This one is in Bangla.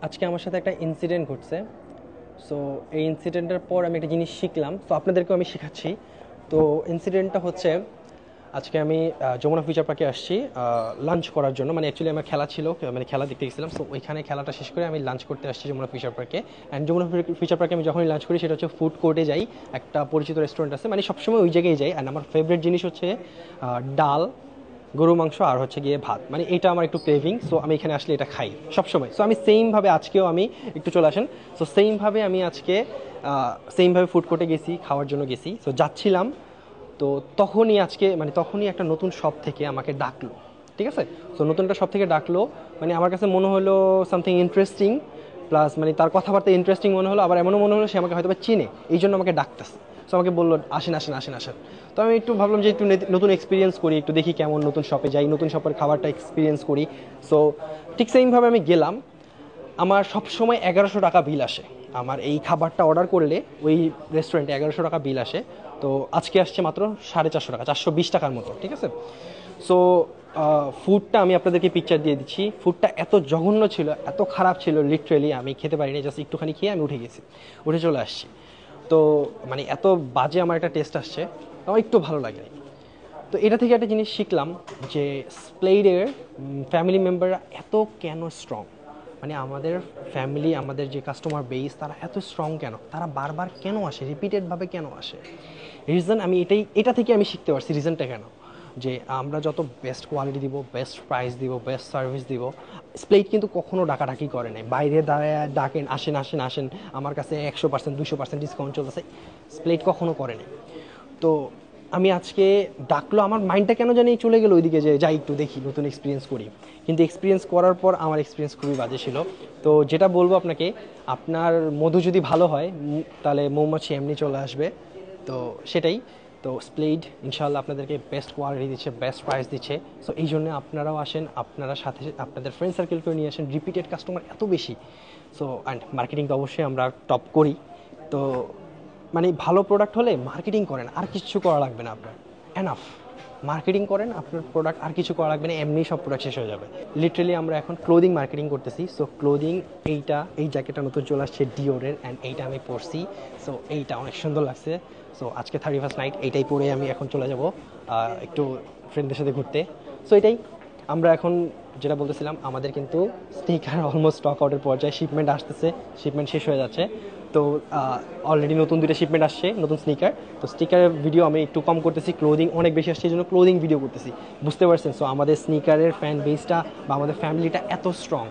আজকে আমার সাথে একটা ইনসিডেন্ট ঘটছে। সো এই ইনসিডেন্টের পর আমি একটা জিনিস শিখলাম, তো আপনাদেরকেও আমি শেখাচ্ছি। তো ইনসিডেন্টটা হচ্ছে, আজকে আমি যমুনা ফিউচার পার্কে আসছি লাঞ্চ করার জন্য। মানে অ্যাকচুয়ালি আমার খেলা ছিল, মানে খেলা দেখতে গেছিলাম। সো ওইখানে খেলাটা শেষ করে আমি লাঞ্চ করতে আসছি যমুনা ফিউচার পার্কে। অ্যান্ড যমুনা ফিউচার পার্কে আমি যখনই লাঞ্চ করি সেটা হচ্ছে ফুড কোর্টে যাই, একটা পরিচিত রেস্টুরেন্ট আছে, মানে সবসময় ওই জায়গায় যাই। অ্যান্ড আমার ফেভারিট জিনিস হচ্ছে ডাল, গরু মাংস আর হচ্ছে গিয়ে ভাত, মানে এটা আমার একটু ক্রেভিং। সো আমি এখানে আসলে এটা খাই সবসময়। সো আমি সেমভাবে আজকেও আমি একটু চলে আসেন। সো সেমভাবে আমি আজকে সেমভাবে ফুড কোর্টে গেছি, খাওয়ার জন্য গেছি। সো যাচ্ছিলাম, তো তখনই আজকে মানে তখনই একটা নতুন শপ থেকে আমাকে ডাকলো, ঠিক আছে। সো নতুন একটা শপ থেকে ডাকলো, মানে আমার কাছে মনে হলো সামথিং ইন্টারেস্টিং, প্লাস মানে তার কথাবার্তা ইন্টারেস্টিং মনে হলো, আবার এমনও মনে হলো সে আমাকে হয়তো বা চিনে, এই জন্য আমাকে ডাকতেছে। সো আমাকে বললো আসেন আসেন আসেন আসেন। তো আমি একটু ভাবলাম যে একটু নতুন এক্সপিরিয়েন্স করি, একটু দেখি কেমন, নতুন শপে যাই, নতুন শপের খাবারটা এক্সপিরিয়েন্স করি। সো ঠিক সেইমভাবে আমি গেলাম। আমার সব সময় 1100 টাকা বিল আসে, আমার এই খাবারটা অর্ডার করলে ওই রেস্টুরেন্টে 1100 টাকা বিল আসে। তো আজকে আসছে মাত্র 450 টাকা, 420 টাকার মতো, ঠিক আছে। সো ফুডটা আমি আপনাদেরকে পিকচার দিয়ে দিচ্ছি। ফুডটা এত জঘন্য ছিল, এত খারাপ ছিল, লিটারেলি আমি খেতে পারিনি। জাস্ট একটুখানি খেয়ে আমি উঠে গেছি, উঠে চলে আসছি। তো মানে এত বাজে আমার একটা টেস্ট আসছে, আমার একটু ভালো লাগেনি। তো এটা থেকে একটা জিনিস শিখলাম যে স্প্লেডের ফ্যামিলি মেম্বাররা এত কেন স্ট্রং, মানে আমাদের ফ্যামিলি, আমাদের যে কাস্টমার বেস, তারা এত স্ট্রং কেন, তারা বারবার কেন আসে, রিপিটেডভাবে কেন আসে। রিজন আমি এটা থেকে আমি শিখতে পারছি রিজনটা কেন, যে আমরা যত বেস্ট কোয়ালিটি দিব, বেস্ট প্রাইস দিব, বেস্ট সার্ভিস দিব, স্প্লেট কিন্তু কখনো ডাকাডাকি করে নাই, বাইরে দাঁড়ায় ডাকেন আসেন আসেন আসেন আমার কাছে 100% 200% ডিসকাউন্ট চলতেছে, স্প্লেট কখনো করে নাই। তো আমি আজকে ডাকলো, আমার মাইন্ডটা কেন জানি চলে গেলো ওইদিকে, যে যাই একটু দেখি, নতুন এক্সপিরিয়েন্স করি। কিন্তু এক্সপিরিয়েন্স করার পর আমার এক্সপিরিয়েন্স খুবই বাজে ছিল। তো যেটা বলবো আপনাকে, আপনার মধু যদি ভালো হয় তাহলে মৌমাছি এমনি চলে আসবে। তো সেটাই। তো স্প্লেড ইনশাআল্লাহ আপনাদেরকে বেস্ট কোয়ালিটি দিচ্ছে, বেস্ট প্রাইস দিচ্ছে। সো এই জন্য আপনারাও আসেন, আপনারা সাথে আপনাদের ফ্রেন্ড সার্কেলকেও নিয়ে আসেন, রিপিটেড কাস্টমার এত বেশি। সো অ্যান্ড মার্কেটিং তো অবশ্যই আমরা টপ করি। তো মানে ভালো প্রোডাক্ট হলে মার্কেটিং করেন, আর কিছু করা লাগবে না আপনার, এনাফ। মার্কেটিং করেন আপনার প্রোডাক্ট, আর কিছু করা লাগবে না, এমনি সব প্রোডাক্ট শেষ হয়ে যাবে। লিটারেলি আমরা এখন ক্লোদিং মার্কেটিং করতেছি। সো ক্লোদিং, এই জ্যাকেটটা নতুন চলে আসছে ডিওরের, অ্যান্ড এইটা আমি পরছি। সো এইটা অনেক সুন্দর লাগছে। সো আজকে 31st নাইট এইটাই পরে আমি এখন চলে যাব একটু ফ্রেন্ডদের সাথে ঘুরতে। সো এটাই। আমরা এখন যেটা বলতেছিলাম, আমাদের কিন্তু স্নিকার অলমোস্ট স্টক আউটের পর্যায়ে, শিপমেন্ট আসতেছে, শিপমেন্ট শেষ হয়ে যাচ্ছে। তো অলরেডি নতুন 2টা শিপমেন্ট আসছে, নতুন স্নিকার। তো স্নিকারের ভিডিও আমি একটু কম করতেছি, ক্লোদিং অনেক বেশি আসছে, এই জন্য ক্লোদিং ভিডিও করতেছি, বুঝতে পারছেন। সো আমাদের স্নিকারের ফ্যান বেসটা বা আমাদের ফ্যামিলিটা এত স্ট্রং।